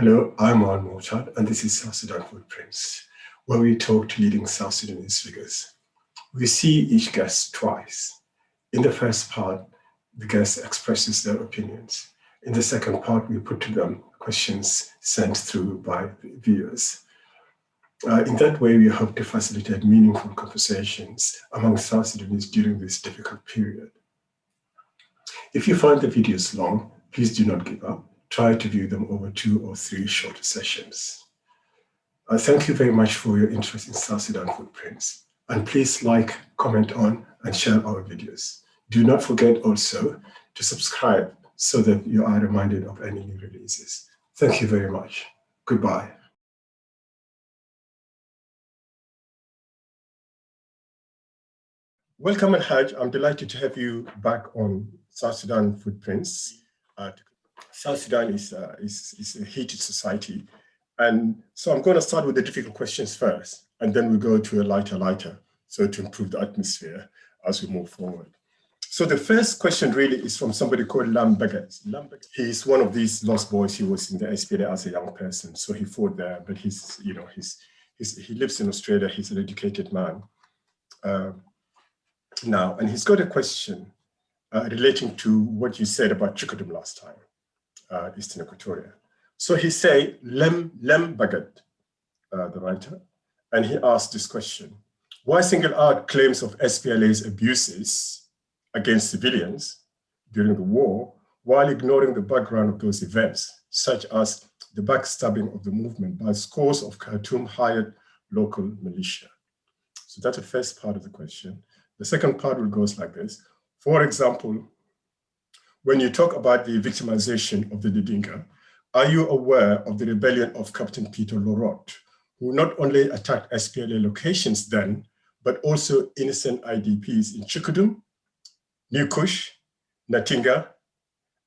Hello, I'm Juan Mochad, and this is South Sudan Footprints, where we talk to leading South Sudanese figures. We see each guest twice. In the first part, the guest expresses their opinions. In the second part, we put to them questions sent through by viewers. In that way, we hope to facilitate meaningful conversations among South Sudanese during this difficult period. If you find the videos long, please do not give up. Try to view them over 2 or 3 shorter sessions. Thank you very much for your interest in South Sudan Footprints. And please like, comment on, and share our videos. Do not forget also to subscribe so that you are reminded of any new releases. Thank you very much. Goodbye. Welcome, Elhag. I'm delighted to have you back on South Sudan Footprints. South Sudan is a heated society. And so I'm going to start with the difficult questions first, and then we go to a lighter, so to improve the atmosphere as we move forward. So the first question really is from somebody called Lam Bagat. He's one of these lost boys. He was in the SPLA as a young person, so he fought there, but he lives in Australia. He's an educated man now, and he's got a question relating to what you said about Chukudum last time, Eastern Equatoria. So he say, Lem Bagat, the writer, and he asked this question: why single out claims of SPLA's abuses against civilians during the war, while ignoring the background of those events, such as the backstabbing of the movement by scores of Khartoum-hired local militia? So that's the first part of the question. The second part will go like this. For example, when you talk about the victimization of the Didinka, are you aware of the rebellion of Captain Peter Lorot, who not only attacked SPLA locations then, but also innocent IDPs in Chukudum, New Kush, Natinga,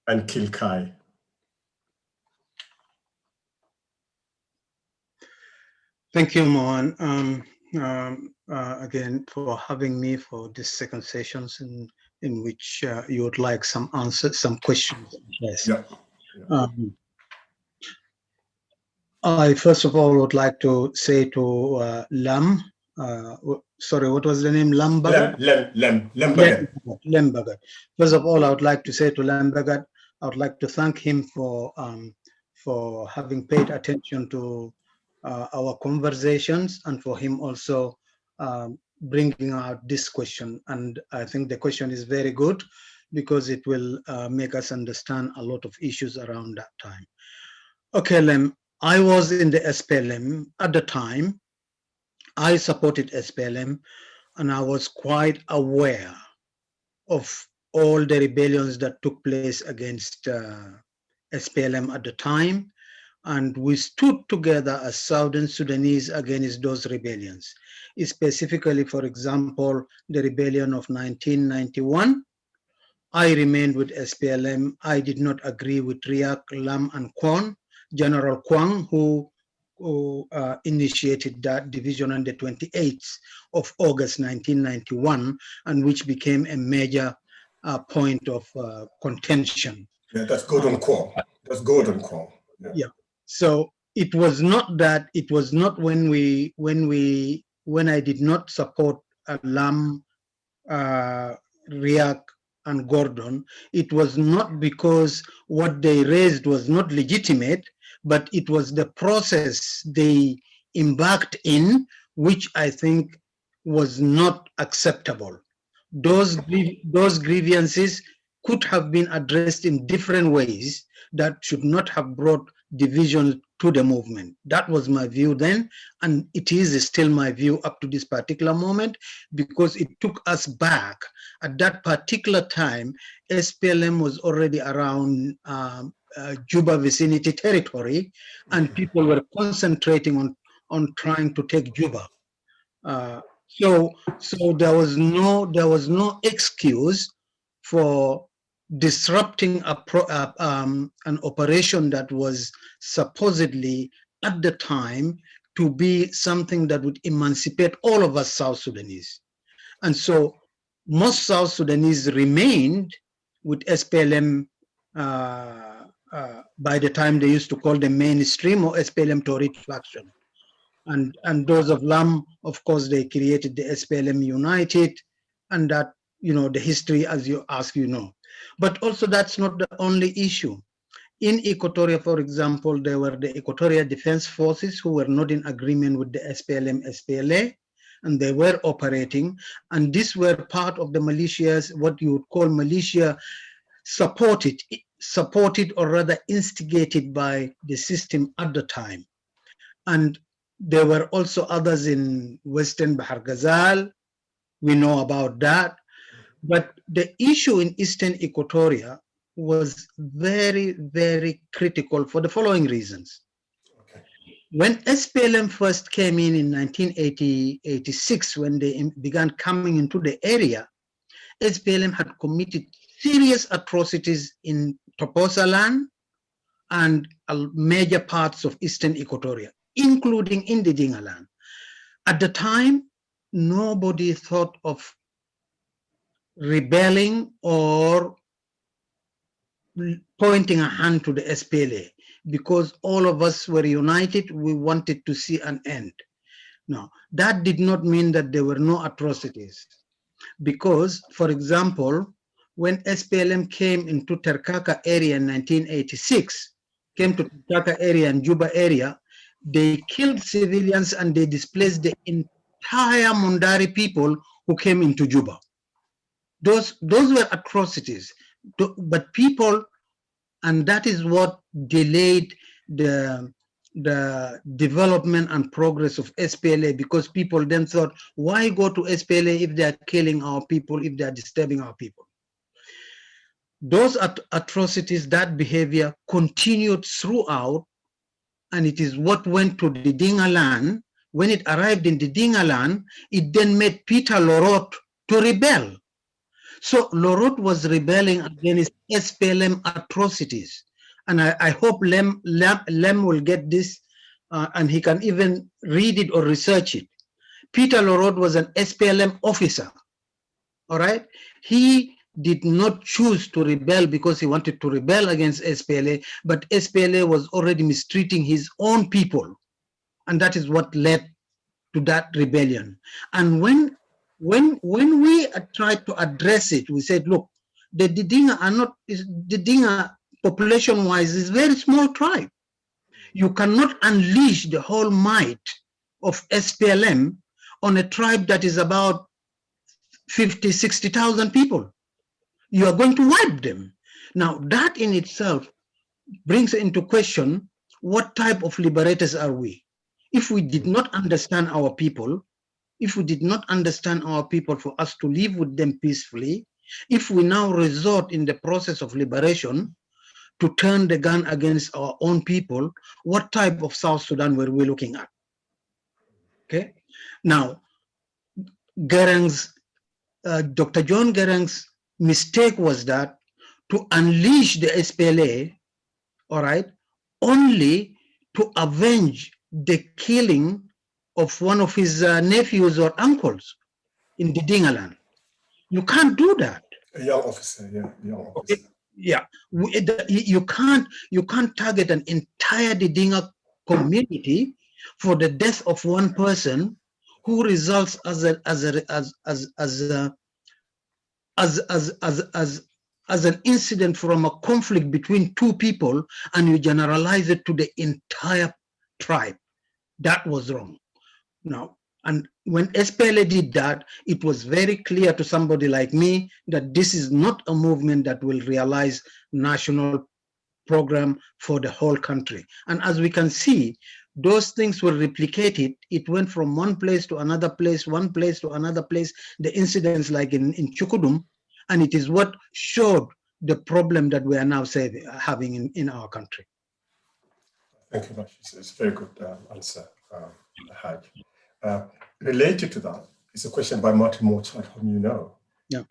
and Kilkai? Thank you, Mohan, again for having me for this second session in which you would like some answers, some questions. Yes. Yeah. I first of all would like to say to Lam, sorry, what was the name? Lam Bagat? Lem Bagat. Lem Bagat. First of all, I would like to say to Lam Bagat, I would like to thank him for having paid attention to our conversations, and for him also bringing out this question. And I think the question is very good because it will make us understand a lot of issues around that time. Okay, Lem, I was in the SPLM at the time. I supported SPLM, and I was quite aware of all the rebellions that took place against SPLM at the time. And we stood together as Southern Sudanese against those rebellions. Specifically, for example, the rebellion of 1991. I remained with SPLM. I did not agree with Riak, Lam, and Kwon, General Kwang, who initiated that division on the 28th of August 1991, and which became a major point of contention. Yeah, that's Gordon Kwong. That's Gordon Kwong. Yeah. So it was not that. It was not when I did not support Lam, Riak, and Gordon. It was not because what they raised was not legitimate, but it was the process they embarked in, which I think was not acceptable. Those grievances could have been addressed in different ways that should not have brought division to the movement. That was my view then, and it is still my view up to this particular moment, because it took us back. At that particular time, SPLM was already around Juba vicinity territory, and people were concentrating on trying to take Juba. So there was no excuse for disrupting an operation that was supposedly at the time to be something that would emancipate all of us South Sudanese. And so most South Sudanese remained with SPLM by the time they used to call them mainstream or SPLM Torit faction. And those of LAM, of course, they created the SPLM United, and that, the history, as you ask, But also, that's not the only issue. In Equatoria, for example, there were the Equatorial Defense Forces who were not in agreement with the SPLM, SPLA, and they were operating. And these were part of the militias, what you would call militia, supported or rather instigated by the system at the time. And there were also others in Western Bahar Ghazal. We know about that. But the issue in Eastern Equatoria was very, very critical for the following reasons. Okay. When SPLM first came in 1986, when they began coming into the area, SPLM had committed serious atrocities in Toposa and major parts of Eastern Equatoria, including in the Dinga land. At the time, nobody thought of rebelling or pointing a hand to the SPLA because all of us were united. We wanted to see an end. Now, that did not mean that there were no atrocities because, for example, when SPLM came into Terkaka area in 1986, came to Terkaka area and Juba area, they killed civilians and they displaced the entire Mundari people who came into Juba. Those were atrocities, but people, and that is what delayed the development and progress of SPLA, because people then thought, why go to SPLA if they are killing our people, if they are disturbing our people? Those atrocities, that behavior continued throughout, and it is what went to the Dinga land. When it arrived in the Dinga land, it then made Peter Lorot to rebel. So Lorot was rebelling against SPLM atrocities. And I hope Lem will get this and he can even read it or research it. Peter Lorot was an SPLM officer, all right? He did not choose to rebel because he wanted to rebel against SPLA, but SPLA was already mistreating his own people. And that is what led to that rebellion. And when we tried to address it, we said, look, the Dinga are not, the Dinga population-wise is a very small tribe. You cannot unleash the whole might of SPLM on a tribe that is about 50, 60,000 people. You are going to wipe them. Now, that in itself brings into question, what type of liberators are we? If we did not understand our people, for us to live with them peacefully, if we now resort in the process of liberation to turn the gun against our own people, what type of South Sudan were we looking at? Okay. Now, Dr. John Gereng's mistake was that to unleash the SPLA, all right, only to avenge the killing of one of his nephews or uncles in the Dingaland. You can't do that. A young officer, yeah, young officer. Okay. Yeah, you can't target an entire Didinga community for the death of one person who results as an incident from a conflict between two people, and you generalize it to the entire tribe. That was wrong. Now, and when SPLA did that, it was very clear to somebody like me that this is not a movement that will realize national program for the whole country. And as we can see, those things were replicated. It went from one place to another place, one place to another place, the incidents like in Chukudum, and it is what showed the problem that we are now having in our country. Thank you much. It's a very good answer, Elhag. Related to that is a question by Martin Morchard, whom you know. Yeah.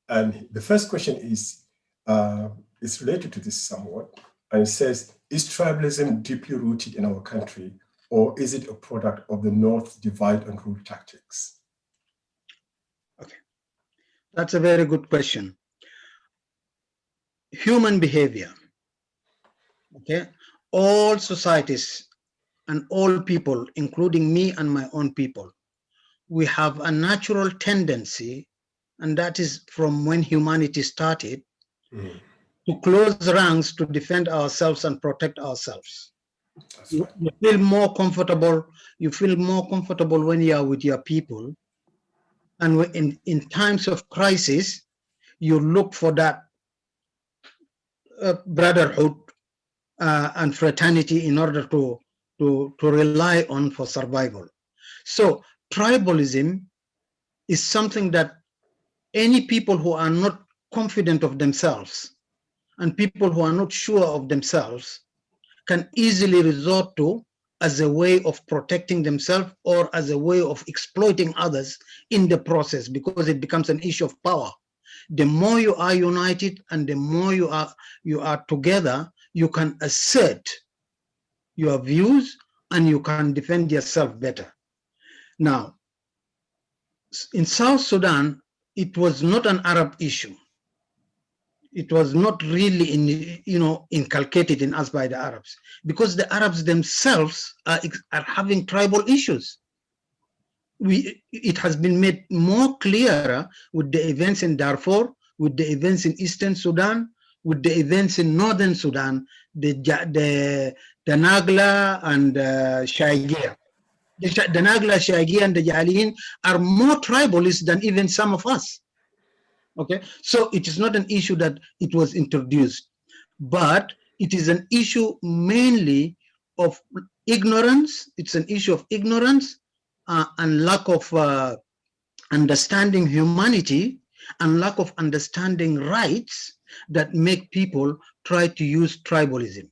And the first question is related to this somewhat, and it says, is tribalism deeply rooted in our country, or is it a product of the North divide and rule tactics? Okay, that's a very good question. Human behavior Okay, all societies and all people, including me and my own people, we have a natural tendency, and that is from when humanity started, Mm, to close ranks to defend ourselves and protect ourselves. that's You, right. you feel more comfortable. You feel more comfortable when you are with your people, and in times of crisis, you look for that brotherhood and fraternity in order to rely on for survival. So tribalism is something that any people who are not confident of themselves and people who are not sure of themselves can easily resort to as a way of protecting themselves or as a way of exploiting others in the process, because it becomes an issue of power. The more you are united and the more you are together, you can assert your views and you can defend yourself better. Now, in South Sudan, it was not an Arab issue. It was not really inculcated in us by the Arabs, because the Arabs themselves are having tribal issues. It has been made more clearer with the events in Darfur, with the events in Eastern Sudan, with the events in Northern Sudan, the Nagla and Shaigia. The Nagla, Shaigia, and the Jaliin are more tribalist than even some of us. Okay, so it is not an issue that it was introduced, but it is an issue mainly of ignorance. It's an issue of ignorance and lack of understanding humanity and lack of understanding rights that make people try to use tribalism.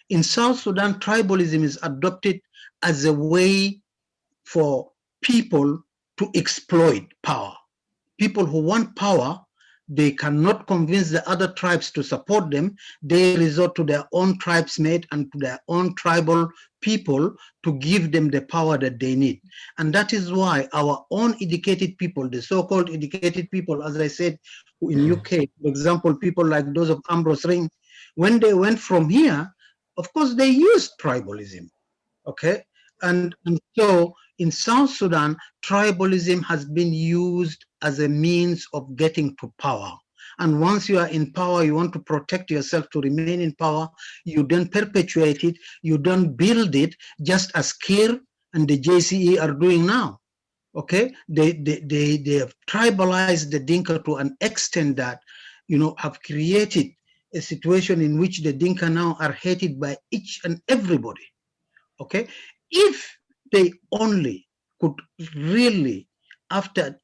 In South Sudan, tribalism is adopted as a way for people to exploit power. People who want power, they cannot convince the other tribes to support them. They resort to their own tribesmate and to their own tribal people to give them the power that they need. And that is why our own educated people, the so-called educated people, as I said, in Mm, UK, for example, people like those of Ambrose Ring, when they went from here, of course, they used tribalism. Okay, and so in South Sudan, tribalism has been used as a means of getting to power. And once you are in power, you want to protect yourself to remain in power. You don't perpetuate it, you don't build it, just as Kir and the JCE are doing now. Okay, they have tribalized the Dinka to an extent that, have created a situation in which the Dinka now are hated by each and everybody. Okay, if they only could really, after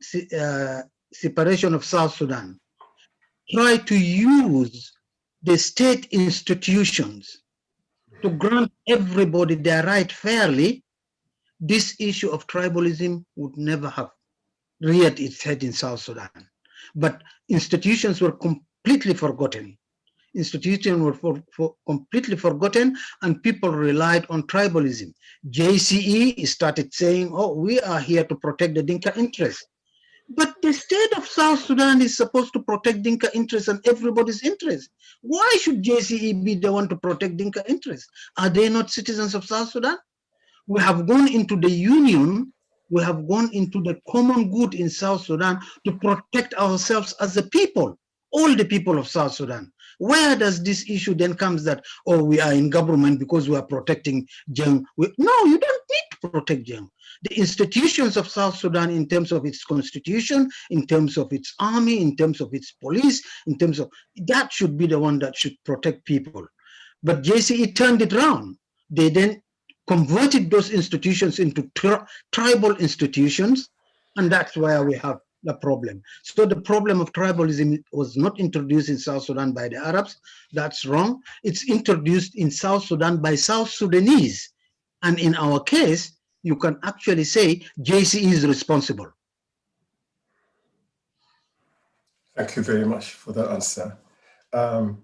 separation of South Sudan, try to use the state institutions to grant everybody their right fairly, this issue of tribalism would never have reared its head in South Sudan. But institutions were completely forgotten. Institutions were completely forgotten, and people relied on tribalism. JCE started saying, oh, we are here to protect the Dinka interest. But the state of South Sudan is supposed to protect Dinka interests and everybody's interest. Why should JCE be the one to protect Dinka interests? Are they not citizens of South Sudan? We have gone into the union, we have gone into the common good in South Sudan to protect ourselves as a people, all the people of South Sudan. Where does this issue then comes that, oh, we are in government because we are protecting Jeng? No, you don't need to protect Jeng. The institutions of South Sudan, in terms of its constitution, in terms of its army, in terms of its police, in terms of, that should be the one that should protect people. But JCE turned it around. They then converted those institutions into tribal institutions, and that's where we have the problem. So the problem of tribalism was not introduced in South Sudan by the Arabs. That's wrong. It's introduced in South Sudan by South Sudanese. And in our case, you can actually say JCE is responsible. thank you very much for that answer. Um,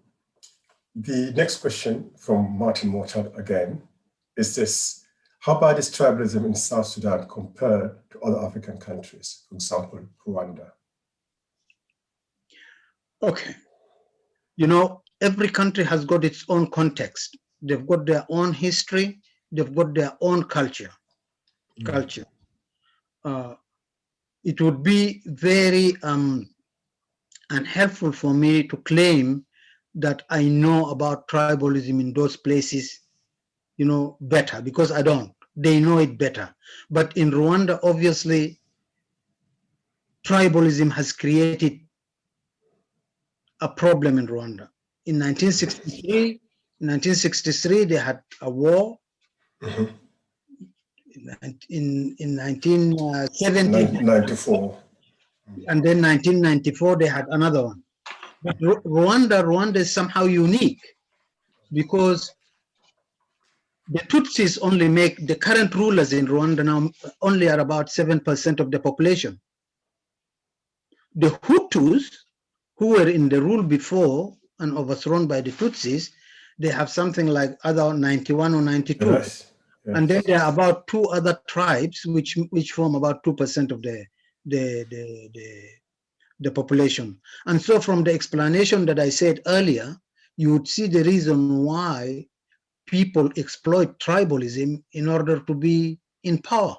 the next question from Martin Morton again is this: how bad is tribalism in South Sudan compared to other African countries, for example, Rwanda? Okay. Every country has got its own context. they've got their own history, they've got their own culture. It would be very unhelpful for me to claim that I know about tribalism in those places, better, because I don't. They know it better. But in Rwanda, obviously, tribalism has created a problem in Rwanda. In 1963, they had a war. In 1970, 94. and then 1994, they had another one. But Rwanda is somehow unique because the Tutsis only make, the current rulers in Rwanda now only are about 7% of the population. The Hutus, who were in the rule before and overthrown by the Tutsis, they have something like either 91 or 92. Yes. And then there are about 2 other tribes which form about 2% of the population. And so from the explanation that I said earlier, you would see the reason why people exploit tribalism in order to be in power.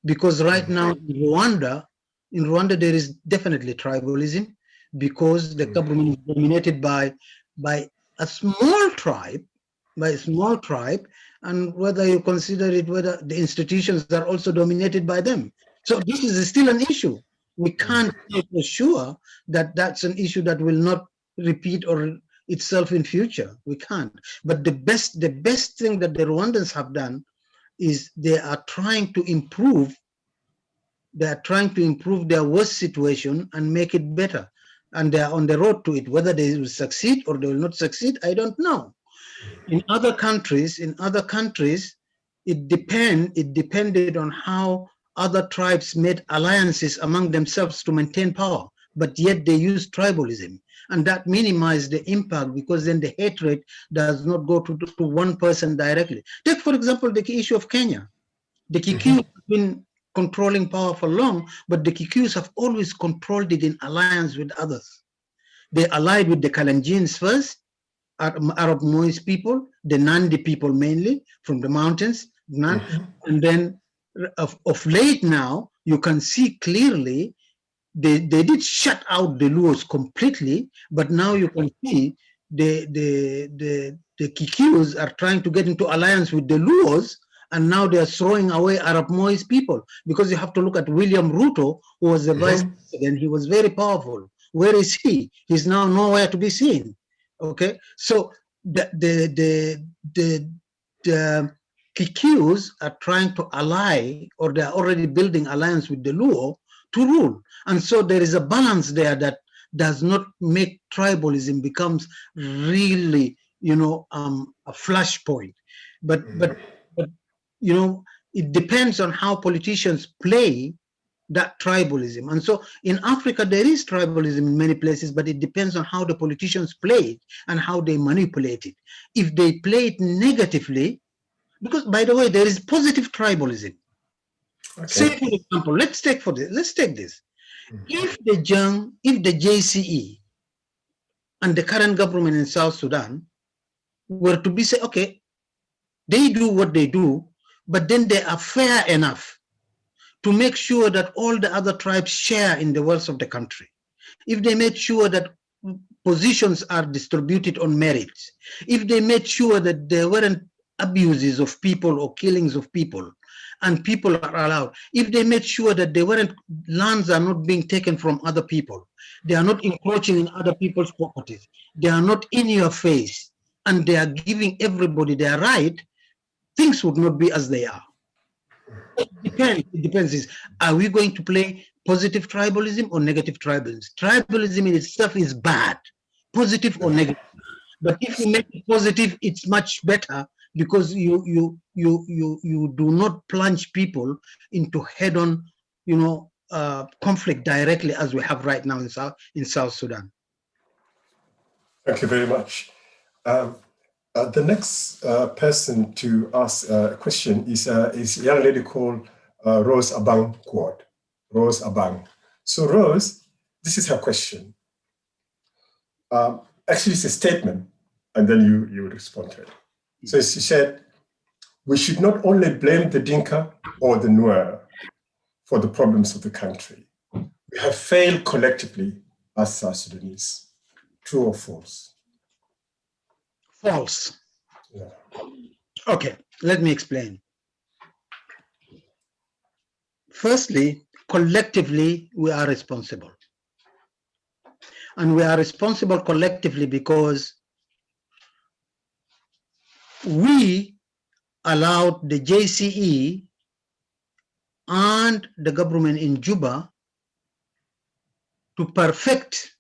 Because right now in Rwanda, there is definitely tribalism because the government is dominated by a small tribe, and whether you consider it, whether the institutions are also dominated by them. So this is still an issue. We can't say for sure that that's an issue that will not repeat or itself in future. We can't. But the best thing that the Rwandans have done is they are trying to improve their worst situation and make it better. And they are on the road to it. Whether they will succeed or they will not succeed, I don't know. In other countries, it depended on how other tribes made alliances among themselves to maintain power, but yet they used tribalism. And that minimized the impact because then the hatred does not go to one person directly. Take, for example, the issue of Kenya. The Kikuyu have been controlling power for long, but the Kikuyus have always controlled it in alliance with others. They allied with the Kalenjins first, Arab Moise people, the Nandi people mainly from the mountains, and then of late now, you can see clearly they did shut out the Luos completely, but now you can see the Kikuyus are trying to get into alliance with the Luos, and now they are throwing away Arab Moise people, because you have to look at William Ruto, who was the vice president. He was very powerful. Where is he? He's now nowhere to be seen. Okay, so the Kikuyus are trying to ally, or they are already building alliance with the Luo to rule, and so there is a balance there that does not make tribalism becomes really, a flashpoint. But it depends on how politicians play that tribalism. And so in Africa, there is tribalism in many places, but it depends on how the politicians play it and how they manipulate it. If they play it negatively, because by the way, there is positive tribalism. Okay. Say, for example, let's take this. If the JCE and the current government in South Sudan were to be say, okay, they do what they do, but then they are fair enough to make sure that all the other tribes share in the wealth of the country. If they made sure that positions are distributed on merits, if they made sure that there weren't abuses of people or killings of people, and people are allowed, if they made sure that lands are not being taken from other people, they are not encroaching in other people's properties, they are not in your face, and they are giving everybody their right, things would not be as they are. It depends. Are we going to play positive tribalism or negative tribalism? Tribalism in itself is bad, positive or negative. But if you make it positive, it's much better, because you do not plunge people into head-on, conflict directly, as we have right now in South Sudan. Thank you very much. The next person to ask a question is a young lady called Rose Abang Quad. Rose Abang. So Rose, this is her question. Actually, it's a statement, and then you respond to it. So he said, we should not only blame the Dinka or the Nuer for the problems of the country. We have failed collectively as South Sudanese. True or false? False. Yeah. Okay, let me explain. Firstly, collectively, we are responsible. And we are responsible collectively because we allowed the JCE and the government in Juba to perfect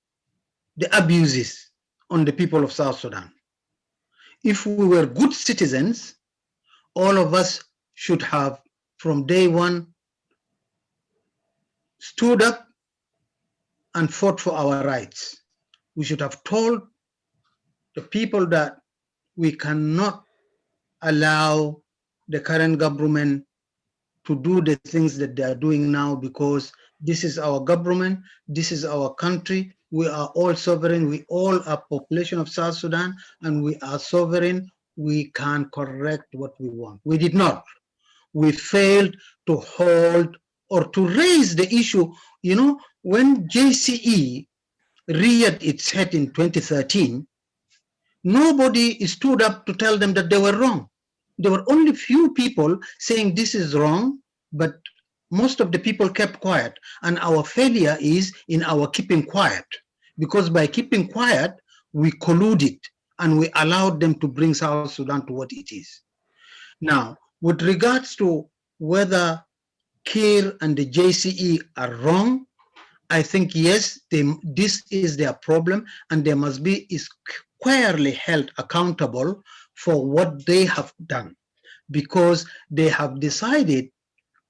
the abuses on the people of South Sudan. If we were good citizens, all of us should have, from day one, stood up and fought for our rights. We should have told the people that we cannot allow the current government to do the things that they are doing now, because this is our government, this is our country, we are all sovereign, we all are population of South Sudan, and we are sovereign, we can correct what we want. We did not. We failed to hold or to raise the issue. You know, when JCE reared its head in 2013, nobody stood up to tell them that they were wrong. There were only few people saying this is wrong, but most of the people kept quiet. And our failure is in our keeping quiet, because by keeping quiet, we colluded and we allowed them to bring South Sudan to what it is. Now, with regards to whether Kir and the JCE are wrong, I think yes, this is their problem, and they must be squarely held accountable for what they have done, because they have decided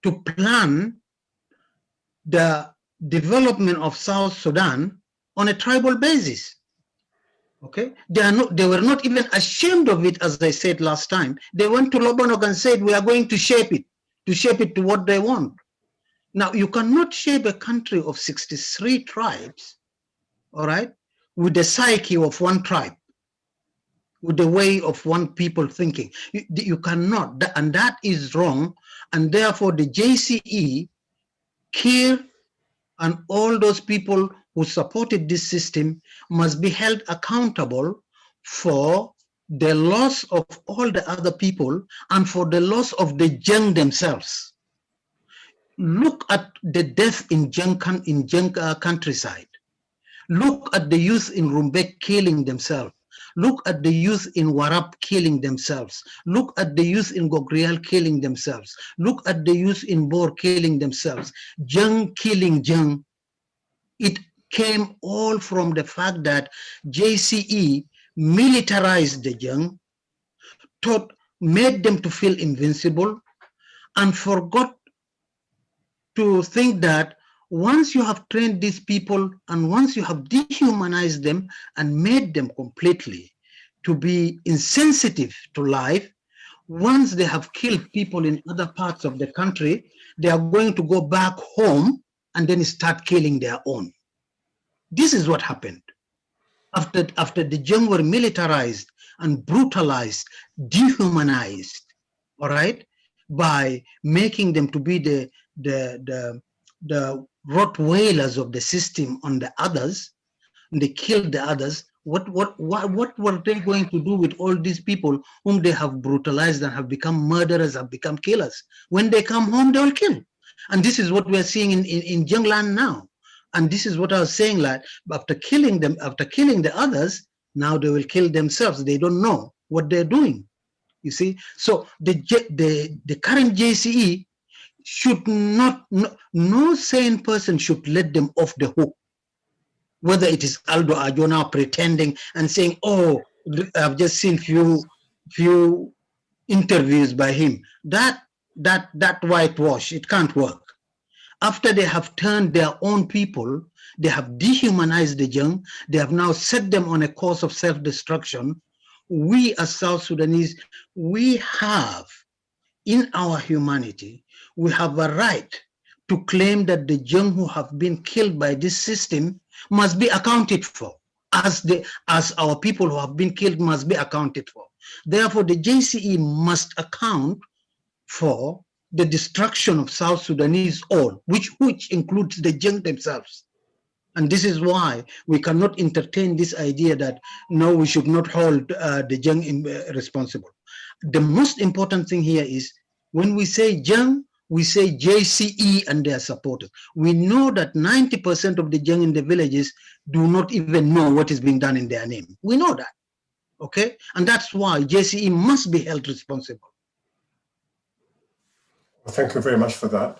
to plan the development of South Sudan on a tribal basis. Okay, they were not even ashamed of it, as I said last time. They went to Lobanok and said, we are going to shape it to what they want. Now, you cannot shape a country of 63 tribes, all right, with the psyche of one tribe, with the way of one people thinking. You cannot, and that is wrong. And therefore, the JCE, Kir, and all those people who supported this system must be held accountable for the loss of all the other people and for the loss of the Jeng themselves. Look at the death in Jeng countryside. Look at the youth in Rumbek killing themselves. Look at the youth in Warab killing themselves. Look at the youth in Gogrial killing themselves. Look at the youth in Bor killing themselves. Jeng killing Jeng. It came all from the fact that JCE militarized the Jeng, made them to feel invincible, and forgot to think that once you have trained these people and once you have dehumanized them and made them completely to be insensitive to life, once they have killed people in other parts of the country, they are going to go back home and then start killing their own. This is what happened. After the Jeng were militarized and brutalized, dehumanized, all right, by making them to be the Rottweilers of the system on the others, and they killed the others. What were they going to do with all these people whom they have brutalized and have become murderers, have become killers? When they come home, they will kill. And this is what we are seeing in Jungland now. And this is what I was saying, like, after killing them, after killing the others, now they will kill themselves. They don't know what they're doing. You see? So the current JCE should not, no sane person should let them off the hook. Whether it is Aldo Ajona pretending and saying, oh, I've just seen few interviews by him. That whitewash, it can't work. After they have turned their own people, they have dehumanized the Jeng, they have now set them on a course of self-destruction. We as South Sudanese, we have, in our humanity, we have a right to claim that the Jeng who have been killed by this system must be accounted for, as our people who have been killed must be accounted for. Therefore, the JCE must account for the destruction of South Sudanese all, which includes the Jeng themselves. And this is why we cannot entertain this idea that, no, we should not hold the Jeng responsible. The most important thing here is, when we say Jeng, we say JCE and their supporters. We know that 90% of the Jeng in the villages do not even know what is being done in their name. We know that, okay? And that's why JCE must be held responsible. Well, thank you very much for that.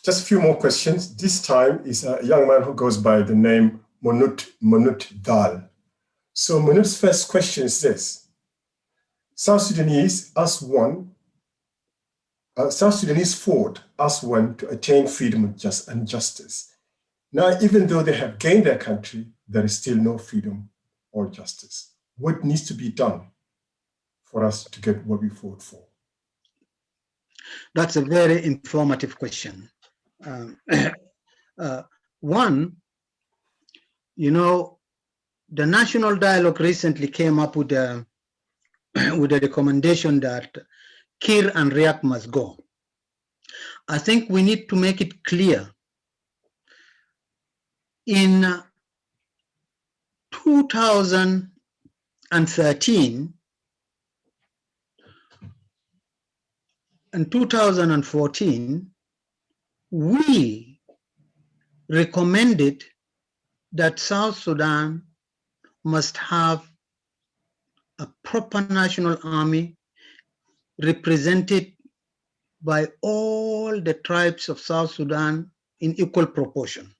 Just a few more questions. This time is a young man who goes by the name Monut Dal. So Monut's first question is this: South Sudanese fought as one to attain freedom and justice. Now, even though they have gained their country, there is still no freedom or justice. What needs to be done for us to get what we fought for? That's a very informative question. One, you know, the National Dialogue recently came up with a recommendation that Kir and Riek must go. I think we need to make it clear. In 2013 and 2014, we recommended that South Sudan must have a proper national army represented by all the tribes of South Sudan in equal proportion.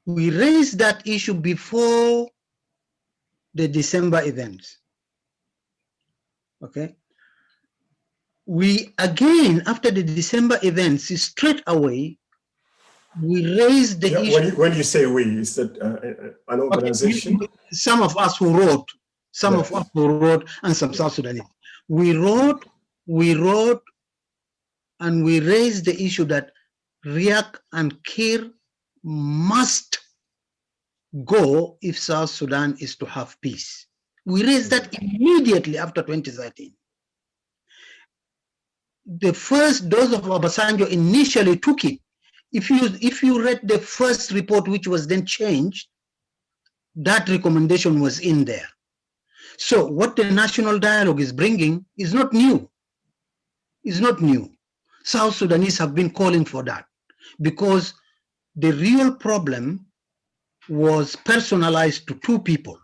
We raised that issue before the December events. Okay. We again, after the December events, straight away, we raised the issue. When you say we, is that an organization? Okay, some of us who wrote, and some South Sudanese. We wrote, and we raised the issue that Riek and Kir must go if South Sudan is to have peace. We raised that immediately after 2013. Those of Obasanjo initially took it. If you read the first report, which was then changed, that recommendation was in there. So what the National Dialogue is bringing is not new. It's not new. South Sudanese have been calling for that, because the real problem was personalized to two people,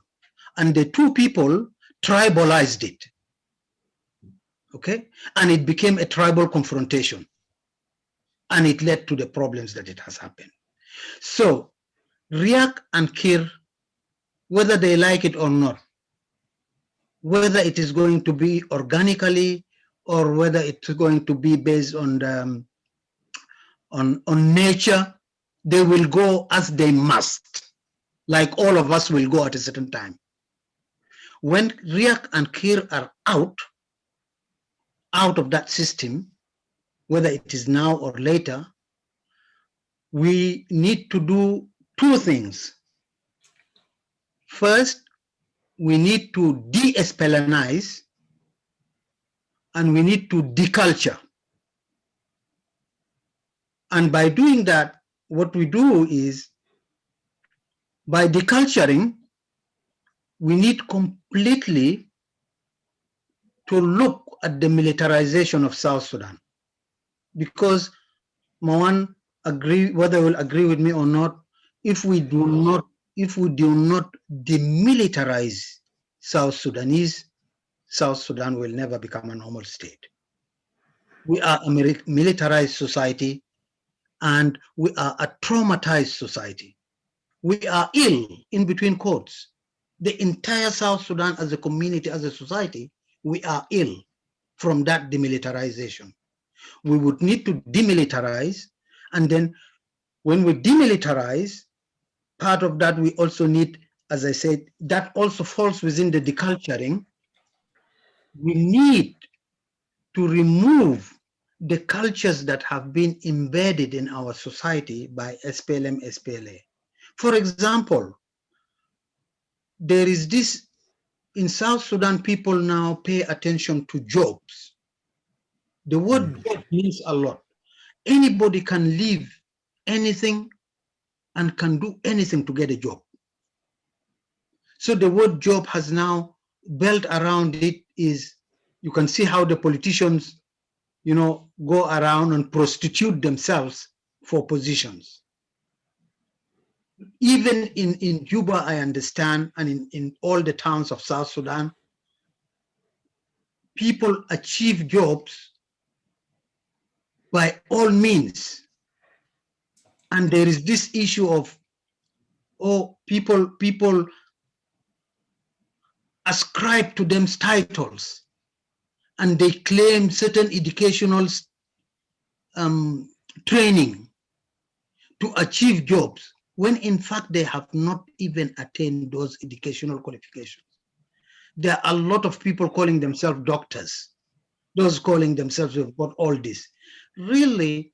and the two people tribalized it. Okay? And it became a tribal confrontation. And it led to the problems that it has happened. So, Riek and Kir, whether they like it or not, whether it is going to be organically or whether it's going to be based on nature, they will go as they must, like all of us will go at a certain time. When Riek and Kir are out of that system, whether it is now or later, we need to do two things. First, we need to de-espelonize, and we need to deculture. And by doing that, what we do is, by deculturing, we need completely to look at the militarization of South Sudan. Because Mawan, whether will agree with me or not, if we do not demilitarize South Sudanese, South Sudan will never become a normal state. We are a militarized society, and we are a traumatized society. We are ill, in between quotes. The entire South Sudan as a community, as a society, we are ill from that demilitarization. We would need to demilitarize, and then when we demilitarize, part of that we also need, as I said, that also falls within the deculturing. We need to remove the cultures that have been embedded in our society by SPLM, SPLA. For example, there is this in South Sudan, people now pay attention to jobs. The word job means a lot. Anybody can leave anything and can do anything to get a job. So the word job has now built around it is, you can see how the politicians, go around and prostitute themselves for positions. Even in Juba, I understand, and in all the towns of South Sudan, people achieve jobs by all means. And there is this issue of, people ascribe to them titles, and they claim certain educational training to achieve jobs, when in fact they have not even attained those educational qualifications. There are a lot of people calling themselves doctors, those calling themselves have got all this. Really,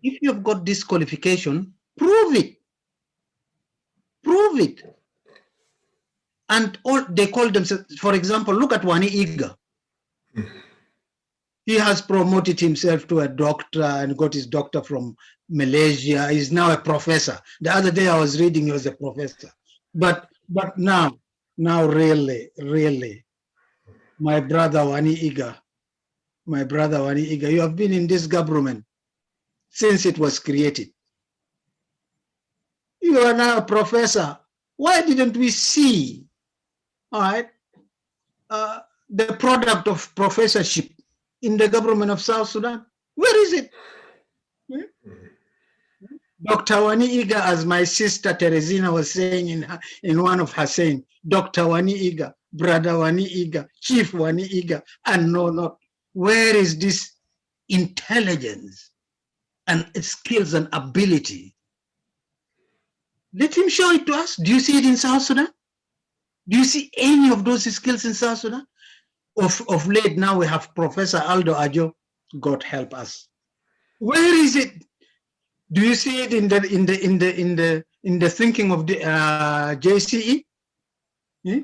if you've got this qualification, prove it. Prove it. And all they call themselves, for example, look at Wani Iga. He has promoted himself to a doctor and got his doctor from Malaysia. He's now a professor. The other day I was reading he was a professor. But now really, my brother Wani Iga, you have been in this government since it was created. You are now a professor. Why didn't we see, all right, the product of professorship in the government of South Sudan? Where is it? Dr. Wani Iga, as my sister Teresina was saying in one of her saying, Dr. Wani Iga, Brother Wani Iga, Chief Wani Iga, and not. Where is this intelligence and skills and ability? Let him show it to us. Do you see it in South Sudan? Do you see any of those skills in South Sudan? Of late now we have Professor Aldo Ajo. God help us. Where is it? Do you see it in the thinking of the JCE? Yeah?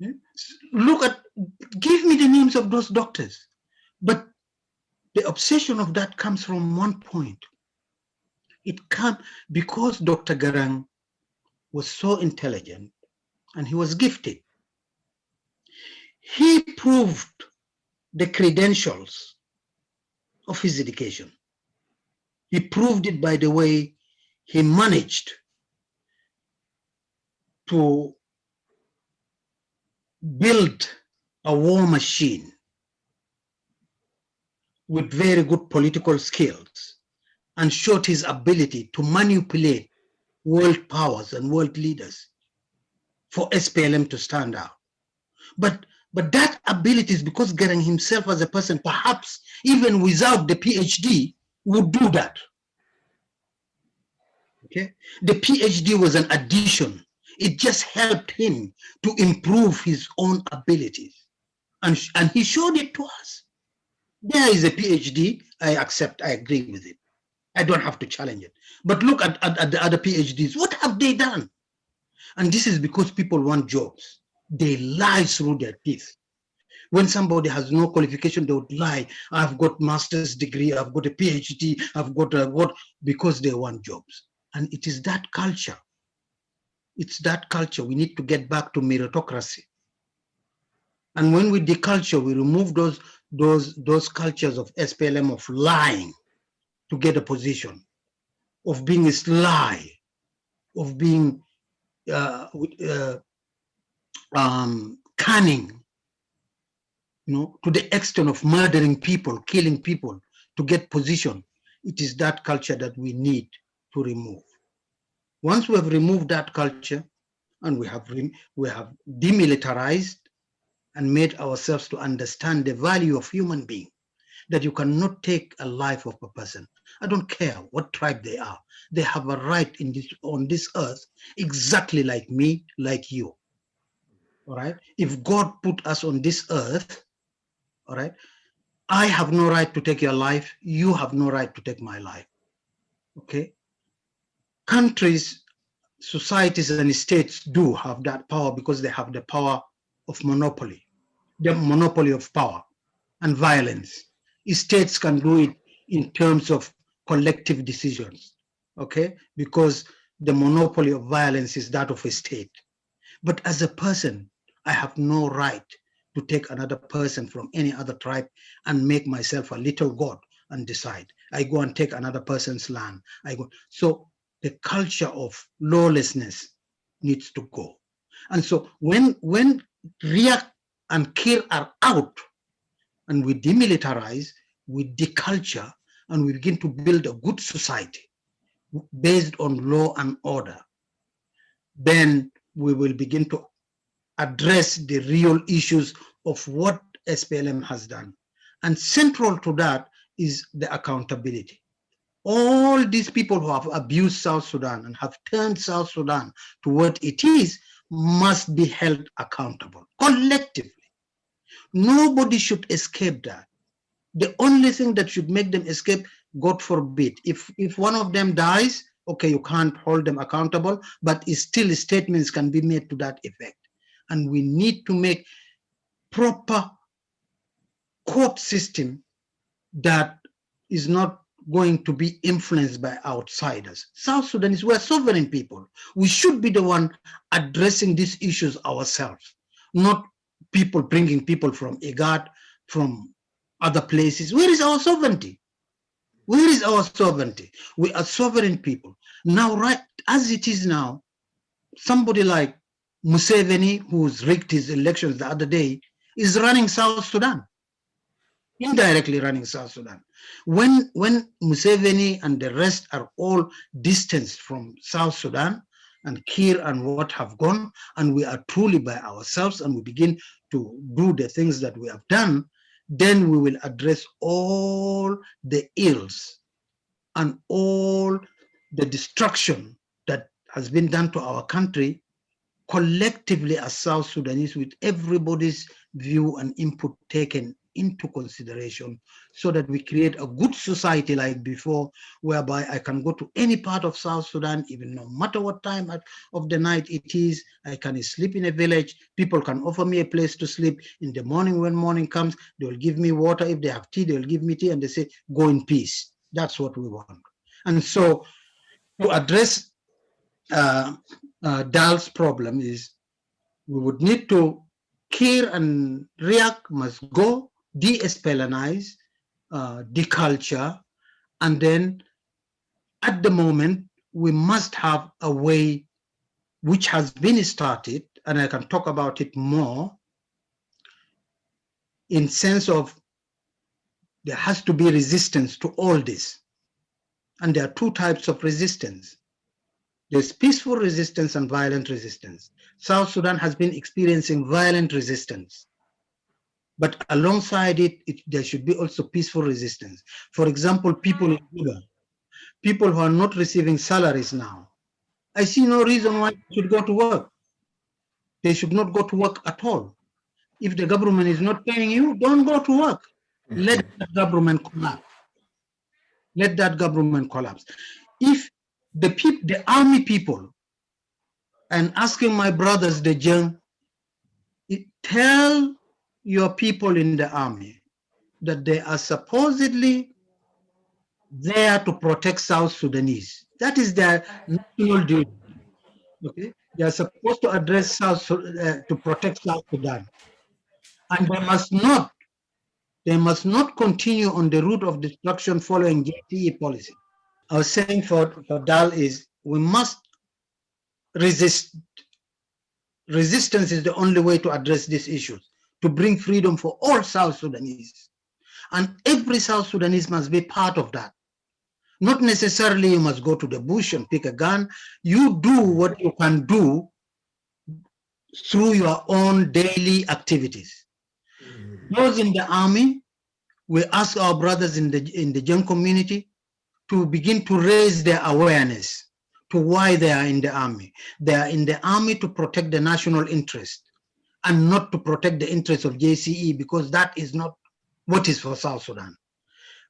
Yeah? Look at, give me the names of those doctors. But the obsession of that comes from one point. It comes because Dr. Garang was so intelligent and he was gifted. He proved the credentials of his education. He proved it by the way he managed to build a war machine with very good political skills and showed his ability to manipulate world powers and world leaders for SPLM to stand out. But that ability is because Garang himself as a person, perhaps even without the PhD, would do that. Okay? The PhD was an addition. It just helped him to improve his own abilities. And he showed it to us. There is a PhD, I accept, I agree with it. I don't have to challenge it. But look at the other PhDs. What have they done? And this is because people want jobs. They lie through their teeth. When somebody has no qualification, they would lie. I've got master's degree, I've got a PhD, I've got a what, because they want jobs. And it is that culture. It's that culture. We need to get back to meritocracy. And when we deculture, we remove those cultures of SPLM of lying to get a position, of being sly, of being cunning, to the extent of murdering people, killing people to get position. It is that culture that we need to remove. Once we have removed that culture and we have demilitarized and made ourselves to understand the value of human being, that you cannot take a life of a person. I don't care what tribe they are. They have a right on this earth exactly like me, like you. All right? If God put us on this earth, all right, I have no right to take your life. You have no right to take my life. Okay? Countries, societies, and states do have that power because they have the power of monopoly, the monopoly of power and violence. States can do it in terms of collective decisions, okay? Because the monopoly of violence is that of a state. But as a person, I have no right to take another person from any other tribe and make myself a little god and decide. I go and take another person's land. I go. So the culture of lawlessness needs to go. And so when Riek and Kir are out and we demilitarize, we deculture, and we begin to build a good society based on law and order, then we will begin to address the real issues of what SPLM has done. And central to that is the accountability. All these people who have abused South Sudan and have turned South Sudan to what it is must be held accountable collectively. Nobody should escape that. The only thing that should make them escape, God forbid, if one of them dies, okay, you can't hold them accountable, but still statements can be made to that effect. And we need to make proper court system that is not going to be influenced by outsiders. South Sudanese, we're sovereign people. We should be the one addressing these issues ourselves, not people bringing people from IGAD, from other places. Where is our sovereignty? Where is our sovereignty? We are sovereign people. Now, right as it is now, somebody like Museveni, who's rigged his elections the other day, is running South Sudan, indirectly running South Sudan. When Museveni and the rest are all distanced from South Sudan, and Kir and what have gone, and we are truly by ourselves, and we begin to do the things that we have done, then we will address all the ills and all the destruction that has been done to our country collectively as South Sudanese, with everybody's view and input taken into consideration, so that we create a good society like before, whereby I can go to any part of South Sudan, even no matter what time of the night it is. I can sleep in a village. People can offer me a place to sleep. In the morning, when morning comes, they will give me water. If they have tea, they will give me tea, and they say, go in peace. That's what we want. And so to address Dal's problem is, we would need to, Kir and Riek must go, de-espelonize, deculture, and then at the moment we must have a way which has been started, and I can talk about it more, in sense of there has to be resistance to all this. And there are two types of resistance. There's peaceful resistance and violent resistance. South Sudan has been experiencing violent resistance, but alongside it, there should be also peaceful resistance. For example, people in Cuba, people who are not receiving salaries now, I see no reason why they should go to work. They should not go to work at all. If the government is not paying you, don't go to work. Let the government collapse. Let that government collapse. If the army people, and asking my brothers, the young, tell your people in the army that they are supposedly there to protect South Sudanese. That is their national duty. Okay, they are supposed to address to protect South Sudan, and they must not continue on the route of destruction following JTE policy. I was saying for Dal is, we must resist. Resistance is the only way to address these issues, to bring freedom for all South Sudanese. And every South Sudanese must be part of that. Not necessarily you must go to the bush and pick a gun. You do what you can do through your own daily activities. Those in the army, we ask our brothers in the young community to begin to raise their awareness to why they are in the army. They are in the army to protect the national interest and not to protect the interests of JCE, because that is not what is for South Sudan.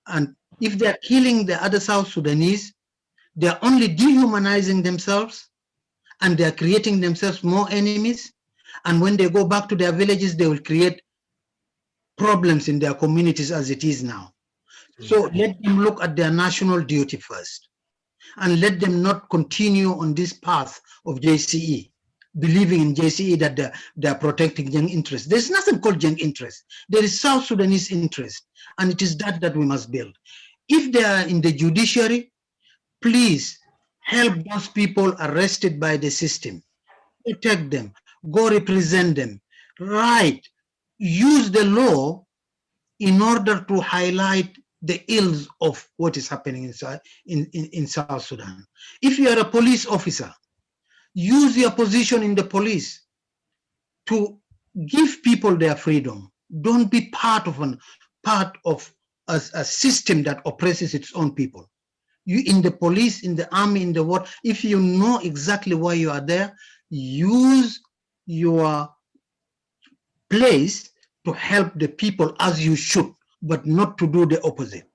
And if they're killing the other South Sudanese, they're only dehumanizing themselves, and they're creating themselves more enemies, And when they go back to their villages, they will create problems in their communities as it is now. So let them look at their national duty first, and let them not continue on this path of JCE, believing in JCE that they're protecting young interests. There's nothing called young interest. There is South Sudanese interest, and it is that we must build. If they are in the judiciary, please help those people arrested by the system. Protect them, go represent them, right? Use the law in order to highlight the ills of what is happening in South Sudan. If you are a police officer, use your position in the police to give people their freedom. Don't be part of a system that oppresses its own people. You in the police, in the army, in the war, if you know exactly why you are there, use your place to help the people as you should, but not to do the opposite.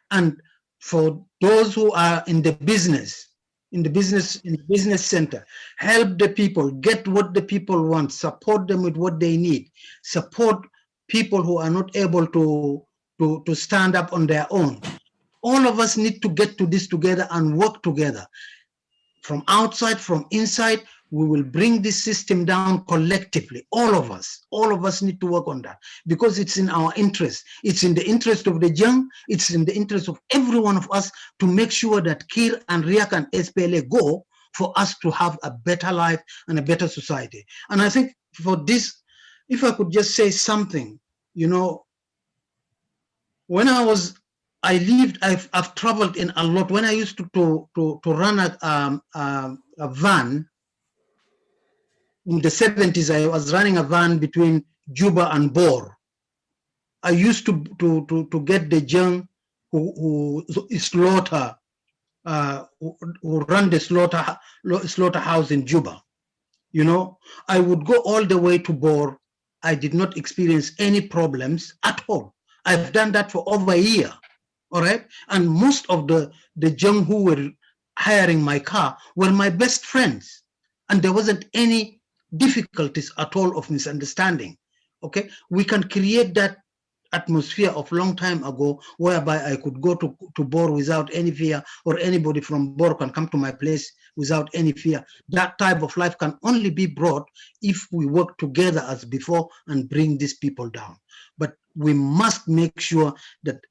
And for those who are in the business center, help the people get what the people want, support them with what they need, support people who are not able to stand up on their own. All of us need to get to this together and work together. From outside, from inside, we will bring this system down collectively. All of us need to work on that, because it's in our interest. It's in the interest of the young. It's in the interest of every one of us to make sure that Kir and Riek and SPLA go, for us to have a better life and a better society. And I think for this, if I could just say something, you know, when I've traveled in a lot. When I used to run a van in the 70s, I was running a van between Juba and Bor. I used to get the young who slaughter, who run the slaughterhouse in Juba. You know, I would go all the way to Bor. I did not experience any problems at all. I've done that for over a year. All right. And most of the young who were hiring my car were my best friends. And there wasn't any difficulties at all of misunderstanding. Okay. We can create that atmosphere of long time ago, whereby I could go to Bor without any fear, or anybody from Bor can come to my place without any fear. That type of life can only be brought if we work together as before and bring these people down. But we must make sure that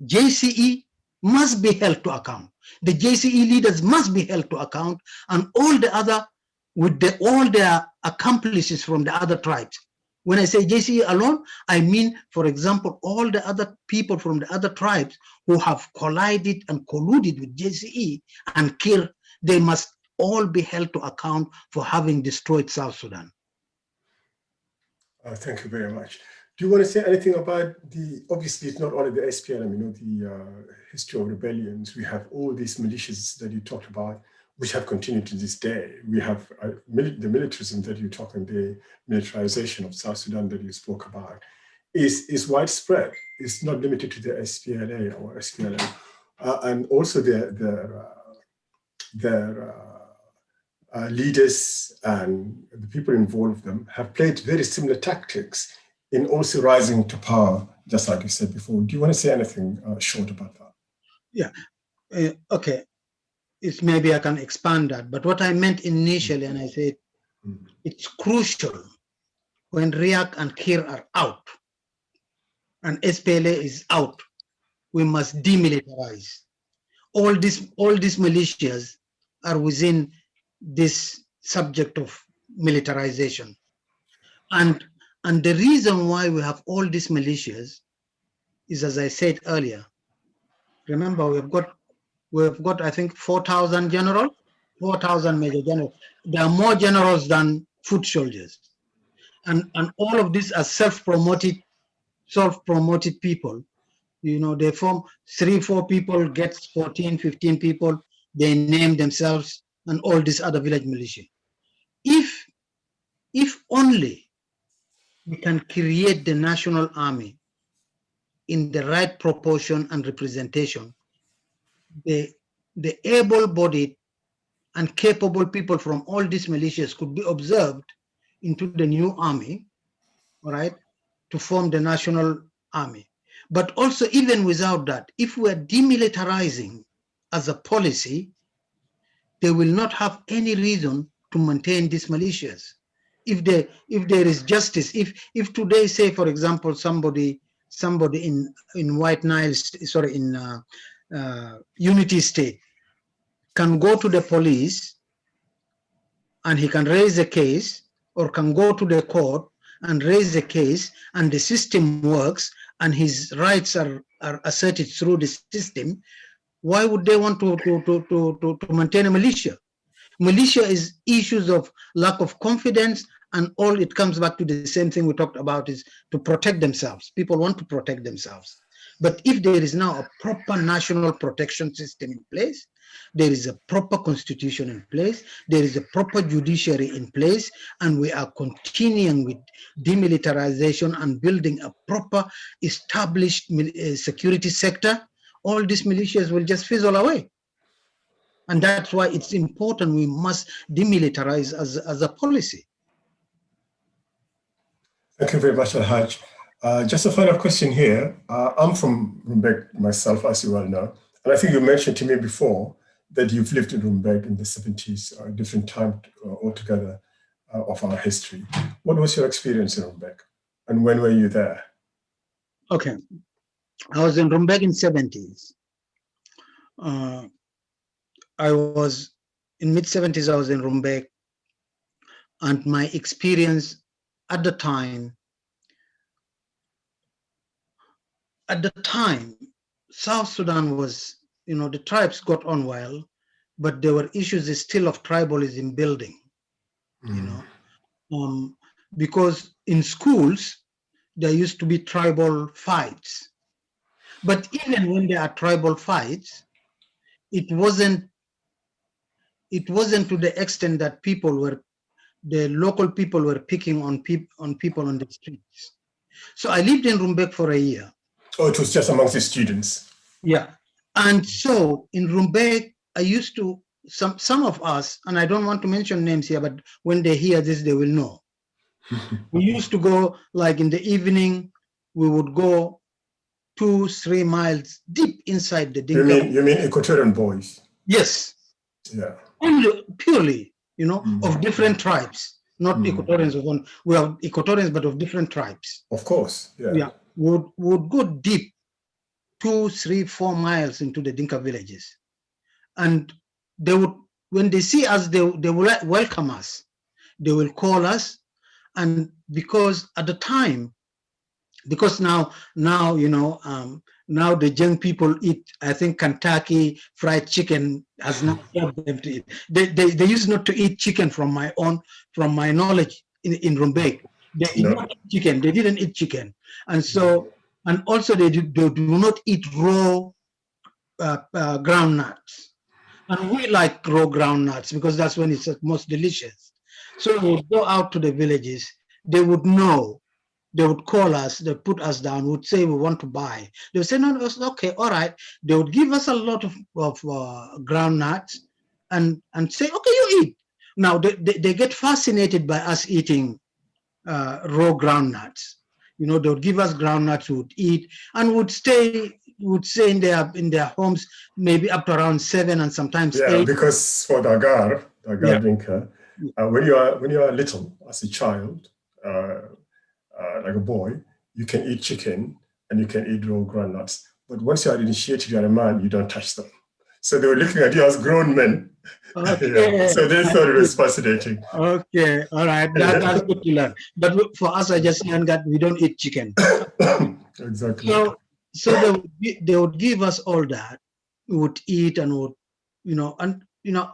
JCE must be held to account. The JCE leaders must be held to account, and all the other, with all their accomplices from the other tribes. When I say JCE alone, I mean, for example, all the other people from the other tribes who have collided and colluded with JCE and Kir, they must all be held to account for having destroyed South Sudan. Thank you very much. Do you want to say anything about obviously it's not only the SPLM, you know, the history of rebellions. We have all these militias that you talked about, which have continued to this day. We have the militarism that you talk, and the militarization of South Sudan that you spoke about is widespread. It's not limited to the SPLA or SPLM. And also their leaders and the people involved in them have played very similar tactics in also rising to power, just like you said before. Do you want to say anything short about that? Yeah, okay. It's maybe I can expand that, but what I meant initially, and I said, it's crucial when Riek and Kir are out and SPLA is out, we must demilitarize. All these militias are within this subject of militarization. And the reason why we have all these militias is, as I said earlier, remember we've got I think 4,000 generals, 4,000 major generals. There are more generals than foot soldiers. And all of these are self-promoted people. You know, they form 3-4 people gets 14, 15 people, they name themselves, and all this other village militia. If only we can create the national army in the right proportion and representation, the able-bodied and capable people from all these militias could be observed into the new army, all right, to form the national army. But also, even without that, if we're demilitarizing as a policy, they will not have any reason to maintain these militias. If there is justice, if today, say for example, somebody in White Nile, sorry, in Unity State, can go to the police and he can raise a case, or can go to the court and raise a case, and the system works and his rights are asserted through the system, why would they want to maintain a militia? Militia is issues of lack of confidence, and all it comes back to the same thing we talked about, is to protect themselves. People want to protect themselves. But if there is now a proper national protection system in place, there is a proper constitution in place, there is a proper judiciary in place, and we are continuing with demilitarization and building a proper established security sector, all these militias will just fizzle away. And that's why it's important we must demilitarize as a policy. Thank you very much, Elhaj. Just a final question here. I'm from Rumbek myself, as you well know. And I think you mentioned to me before that you've lived in Rumbek in the 70s, a different time altogether of our history. What was your experience in Rumbek? And when were you there? Okay. I was in Rumbek in 70s. I was in mid-70s, I was in Rumbek, and my experience at the time, South Sudan was, the tribes got on well, but there were issues still of tribalism building, because in schools, there used to be tribal fights. But even when there are tribal fights, it wasn't to the extent that the local people were picking on people on the streets. So I lived in Rumbek for a year. Oh, it was just amongst the students. Yeah. And so in Rumbek, I used to, some of us, and I don't want to mention names here, but when they hear this, they will know. We used to go, like in the evening, we would go 2-3 miles deep inside the Dinka. You mean Equatorian boys? Yes. Yeah. Purely, of different tribes, not Equatorians of one. We are Equatorians, but of different tribes. Of course, yeah. Yeah, would go deep, 2, 3, 4 miles into the Dinka villages, and they would, when they see us, they will welcome us. They will call us, and because at the time, because now now the young people eat, I think Kentucky Fried Chicken has not helped them to eat. They used not to eat chicken from my knowledge in Rumbek. They did not eat chicken. They didn't eat chicken, and so, and also they do not eat raw groundnuts. And we like raw groundnuts because that's when it's most delicious. So we would go out to the villages. They would know. They would call us, they put us down, would say we want to buy. They would say, no, it's okay, all right. They would give us a lot of groundnuts and say, okay, you eat. Now, they get fascinated by us eating raw groundnuts. They would give us groundnuts, we would eat, and would stay in their homes maybe up to around 7 and sometimes 8. Yeah, because for the agar drinker, when you are little, as a child, like a boy, you can eat chicken and you can eat raw groundnuts. But once you are initiated, you are a man, you don't touch them. So they were looking at you as grown men. Okay. Yeah. So they thought it was fascinating. Okay, all right, that's good to learn. But for us, I just learned that we don't eat chicken. Exactly. So they would give us all that. We would eat and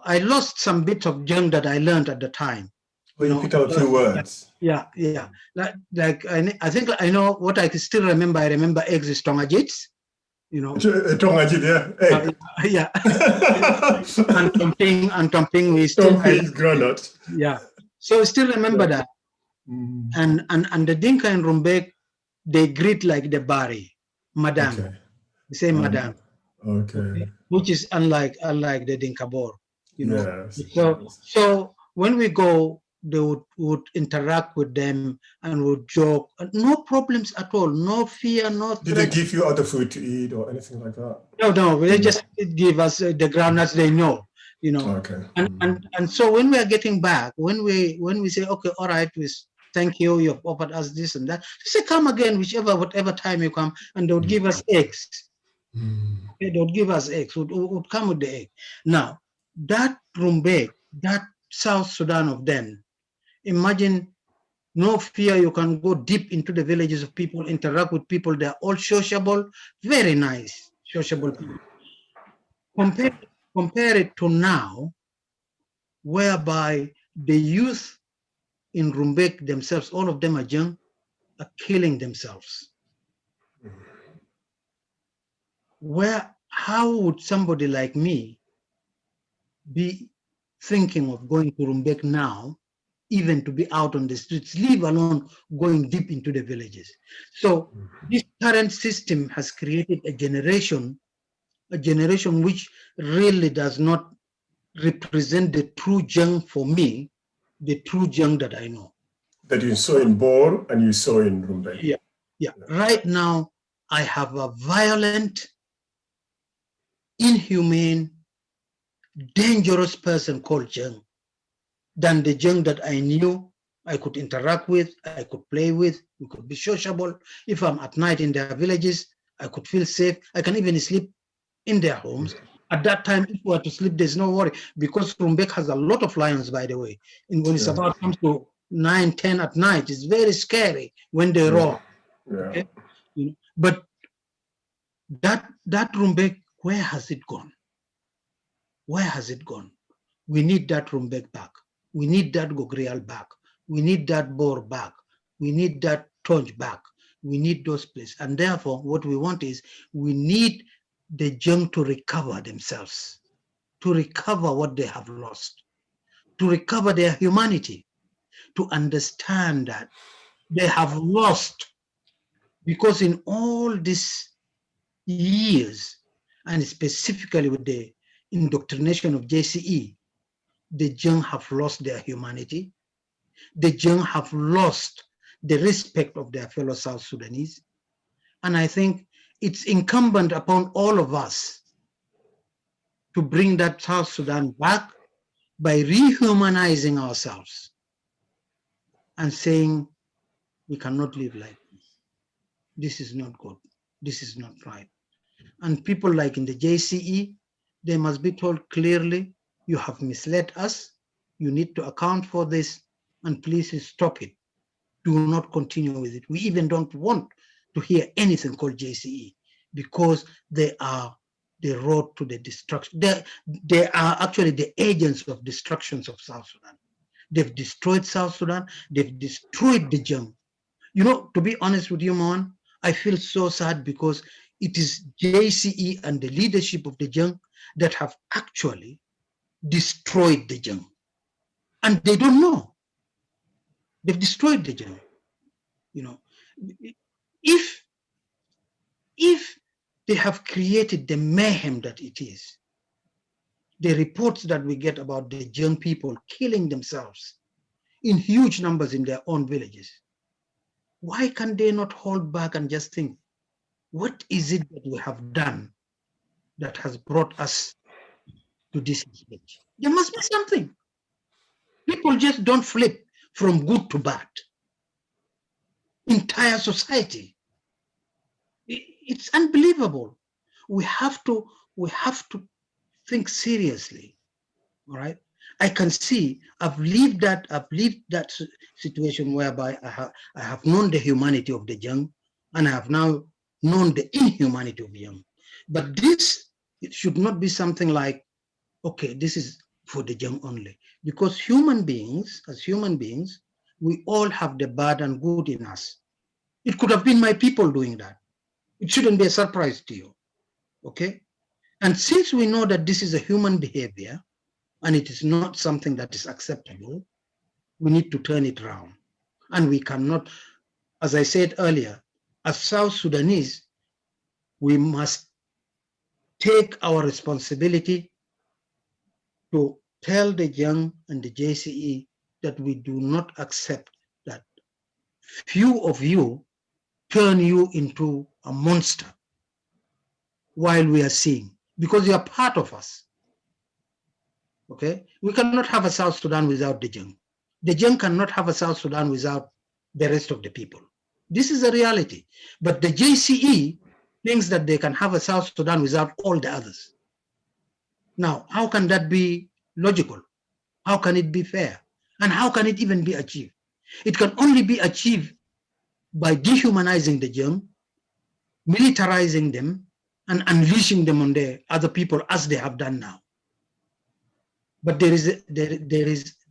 I lost some bits of junk that I learned at the time. Well, you picked out a few words. Yeah. Like I think I know what I can still remember. I remember eggs is tongajits. Tongajit, yeah. Yeah. and tomping we still granite. Yeah. So I still remember that. And the Dinka in Rumbek, they greet like the Bari, madam. Okay. They say madam. Okay. Which is unlike the Dinka Bor. Yes. So when we go they would interact with them and would joke. No problems at all, no fear, no Did they threat. give you other food to eat or anything like that? No, they just give us the groundnuts they know, you know. Okay. And so when we are getting back, when we say, okay, all right, thank you, you've offered us this and that, they say, come again, whatever time you come, and they would give us eggs. They would give us eggs, would come with the egg. Now, that Rumbek, that South Sudan of then, imagine no fear, you can go deep into the villages of people, interact with people, they're all sociable, very nice, sociable people. Compare it to now, whereby the youth in Rumbek themselves, all of them are young, are killing themselves. How would somebody like me be thinking of going to Rumbek now, even to be out on the streets, leave alone going deep into the villages? So this current system has created a generation which really does not represent the true young for me, the true young that I know. That you saw in Bor and you saw in Rumbek. Yeah. Right now, I have a violent, inhumane, dangerous person called Jeng than the Jeng that I knew I could interact with, I could play with, we could be sociable. If I'm at night in their villages, I could feel safe. I can even sleep in their homes. At that time, if we were to sleep, there's no worry, because Rumbek has a lot of lions, by the way. And when it's about comes to 9, 10 at night, it's very scary when they roar. Okay? But that Rumbek, where has it gone? Where has it gone? We need that Rumbek back. We need that Gogrial back. We need that Bor back. We need that Tonj back. We need those places. And therefore, what we want is, we need the young to recover themselves, to recover what they have lost, to recover their humanity, to understand that they have lost, because in all these years, and specifically with the indoctrination of JCE, the young have lost their humanity. The young have lost the respect of their fellow South Sudanese. And I think it's incumbent upon all of us to bring that South Sudan back by rehumanizing ourselves and saying, we cannot live like this. This is not good. This is not right. And people like in the JCE, they must be told clearly, you have misled us. You need to account for this, and please stop it. Do not continue with it. We even don't want to hear anything called JCE, because they are the road to the destruction. They are actually the agents of destructions of South Sudan. They've destroyed South Sudan. They've destroyed the young. You know, to be honest with you, man, I feel so sad, because it is JCE and the leadership of the young that have actually destroyed the young. And they don't know. They've destroyed the young. You know, if they have created the mayhem that it is, the reports that we get about the young people killing themselves in huge numbers in their own villages, why can they not hold back and just think, what is it that we have done that has brought us to this stage? There must be something. People just don't flip from good to bad. Entire society. It's unbelievable. We have to think seriously. All right. I can see I've lived that situation whereby I have known the humanity of the young, and I have now known the inhumanity of the young. But it should not be something like, okay, this is for the young only, because as human beings, we all have the bad and good in us. It could have been my people doing that. It shouldn't be a surprise to you. Okay. And since we know that this is a human behavior, and it is not something that is acceptable, we need to turn it around. And we cannot, as I said earlier, as South Sudanese, we must take our responsibility to tell the young and the JCE that we do not accept that few of you turn you into a monster while we are seeing, because you are part of us. Okay? We cannot have a South Sudan without the Jeng. The Jeng cannot have a South Sudan without the rest of the people. This is a reality. But the JCE thinks that they can have a South Sudan without all the others. Now, how can that be logical? How can it be fair? And how can it even be achieved? It can only be achieved by dehumanizing the Jeng, militarizing them, and unleashing them on the other people as they have done now. But there is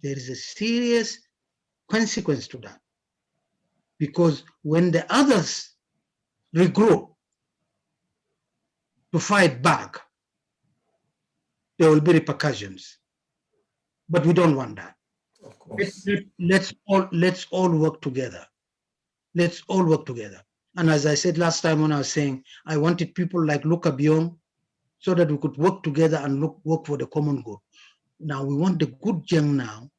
a serious consequence to that, because when the others regroup to fight back, there will be repercussions. But we don't want that. Of course. Let's all work together. Let's all work together. And as I said last time when I was saying, I wanted people like Luka Biong so that we could work together and work for the common good. Now we want the good Jeng now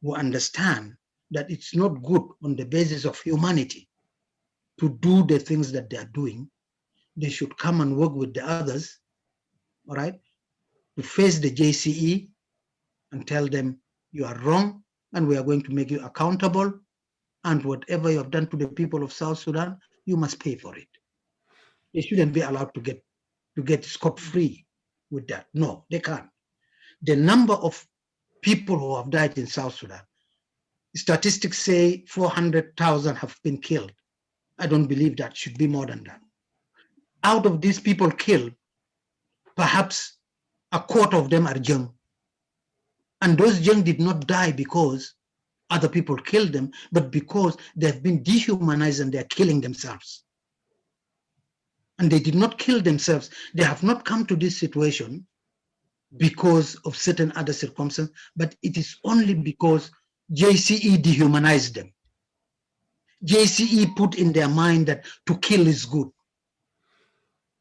who understand that it's not good on the basis of humanity to do the things that they are doing. They should come and work with the others, all right, to face the JCE and tell them you are wrong and we are going to make you accountable, and whatever you have done to the people of South Sudan, you must pay for it. They shouldn't be allowed to get scot-free with that. No, they can't. The number of people who have died in South Sudan, statistics say 400,000 have been killed. I don't believe that. Should be more than that. Out of these people killed, perhaps a quarter of them are Jeng. And those Jeng did not die because other people killed them, but because they've been dehumanized and they're killing themselves. And they did not kill themselves. They have not come to this situation because of certain other circumstances, but it is only because JCE dehumanized them. JCE put in their mind that to kill is good.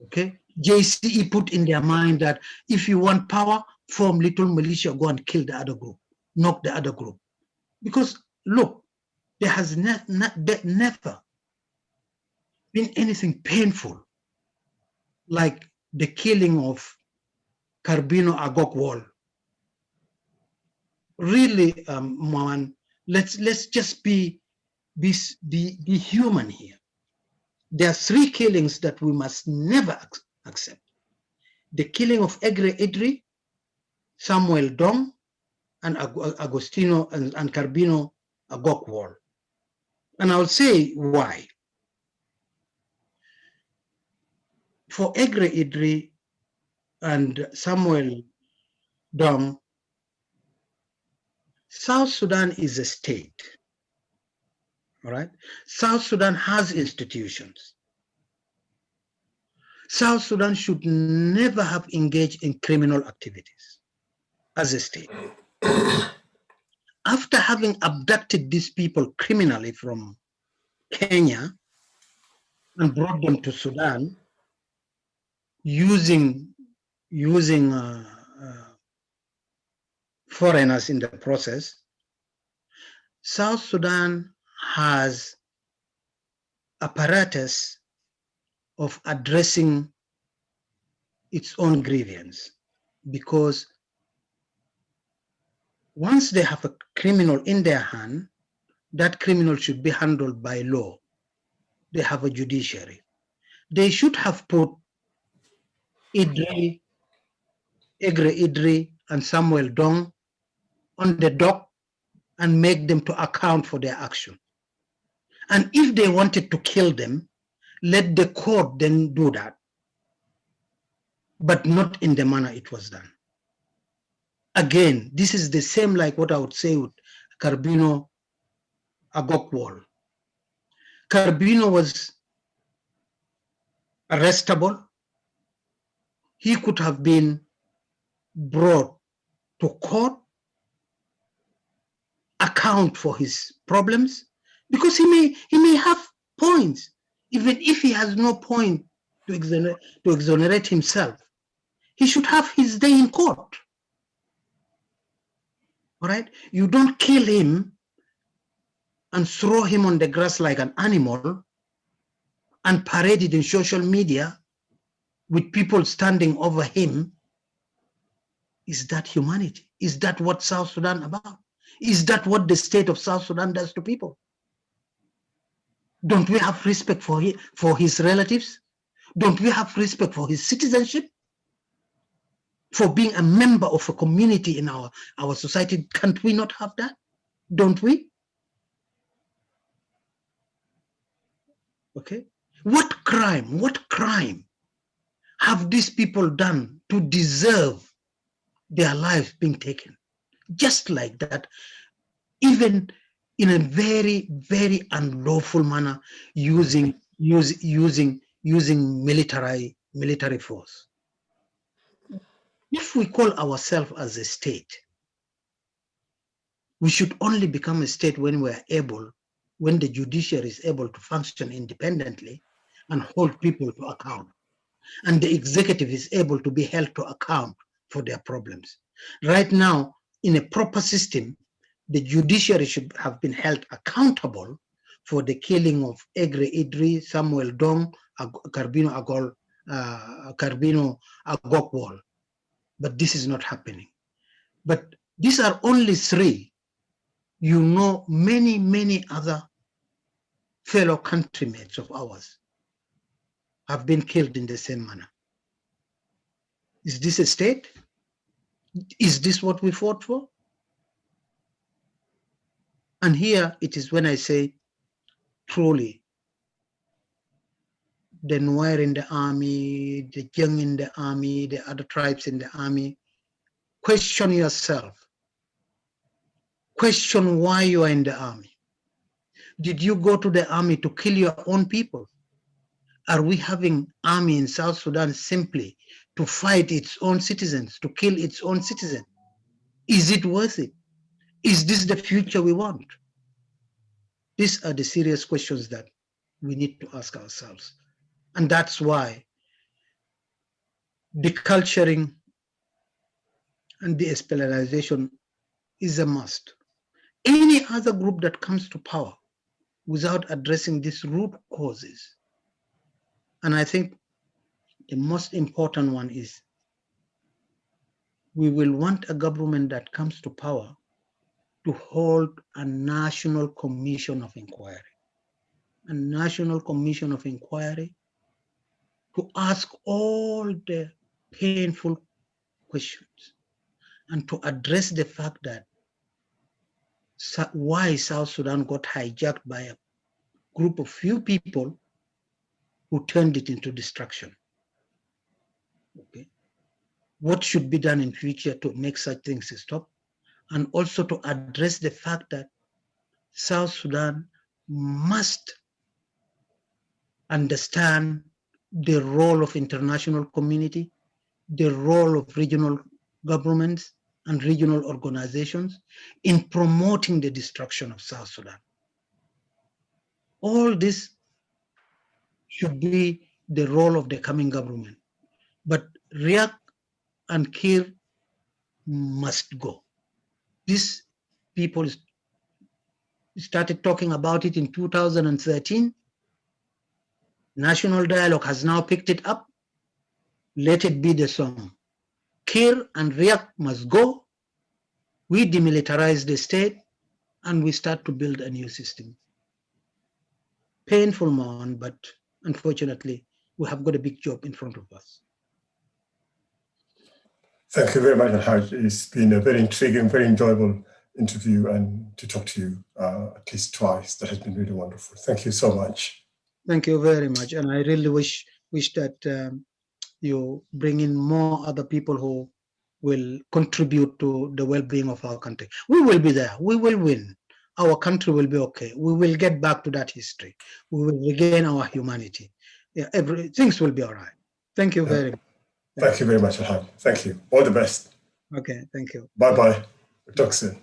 Okay? JCE put in their mind that if you want power, form little militia, go and kill the other group, knock the other group. Because look, there has never been anything painful like the killing of Carbino Agok Wall. Really, Mohan, let's just be human here. There are three killings that we must never accept. The killing of Egre Idri, Samuel Dong, and Agostino and Carbino Agok Wall. And I'll say why. For Egre Idri and Samuel Dong, South Sudan is a state, all right? South Sudan has institutions. South Sudan should never have engaged in criminal activities as a state. After having abducted these people criminally from Kenya and brought them to Sudan using foreigners in the process, South Sudan has apparatus of addressing its own grievance, because once they have a criminal in their hand, that criminal should be handled by law. They have a judiciary. They should have put Egre Idri and Samuel Dong on the dock and make them to account for their action. And if they wanted to kill them, let the court then do that, but not in the manner it was done. Again, this is the same like what I would say with Carbino Agok Wall. Carbino was arrestable. He could have been brought to court, account for his problems, because he may have points, even if he has no point to exonerate himself. He should have his day in court. All right? You don't kill him and throw him on the grass like an animal and parade it in social media with people standing over him, is that humanity? Is that what South Sudan about? Is that what the state of South Sudan does to people? Don't we have respect for his relatives? Don't we have respect for his citizenship? For being a member of a community in our society, can't we not have that? Don't we? Okay. What crime have these people done to deserve their lives being taken? Just like that, even in a very, very unlawful manner, using military force. If we call ourselves as a state, we should only become a state when when the judiciary is able to function independently and hold people to account, and the executive is able to be held to account for their problems. Right now, in a proper system, the judiciary should have been held accountable for the killing of Egre Idri, Samuel Dong, Carbino Agokwal. But this is not happening. But these are only three. You know, many other fellow countrymates of ours have been killed in the same manner. Is this a state? Is this what we fought for? And here it is when I say, truly, the Nuer in the army, the Jeng in the army, the other tribes in the army, question yourself. Question why you are in the army. Did you go to the army to kill your own people? Are we having army in South Sudan simply to fight its own citizens, to kill its own citizens? Is it worth it? Is this the future we want? These are the serious questions that we need to ask ourselves. And that's why deculturing and de-espionization is a must. Any other group that comes to power without addressing these root causes, and I think the most important one is, we will want a government that comes to power to hold a national commission of inquiry. A national commission of inquiry to ask all the painful questions and to address the fact that why South Sudan got hijacked by a group of few people who turned it into destruction. Okay. What should be done in future to make such things stop? And also to address the fact that South Sudan must understand the role of international community, the role of regional governments and regional organizations in promoting the destruction of South Sudan. All this should be the role of the coming government. But Riek and Kir must go. These people started talking about it in 2013. National Dialogue has now picked it up. Let it be the song. Kir and Riek must go. We demilitarize the state and we start to build a new system. Painful one, but unfortunately, we have got a big job in front of us. Thank you very much, Elhag. It's been a very intriguing, very enjoyable interview, and to talk to you at least twice. That has been really wonderful. Thank you so much. Thank you very much. And I really wish that you bring in more other people who will contribute to the well-being of our country. We will be there. We will win. Our country will be okay. We will get back to that history. We will regain our humanity. Yeah, things will be all right. Thank you very much. Thank you very much, Elhag. Thank you. All the best. Okay, thank you. Bye-bye. We'll talk soon.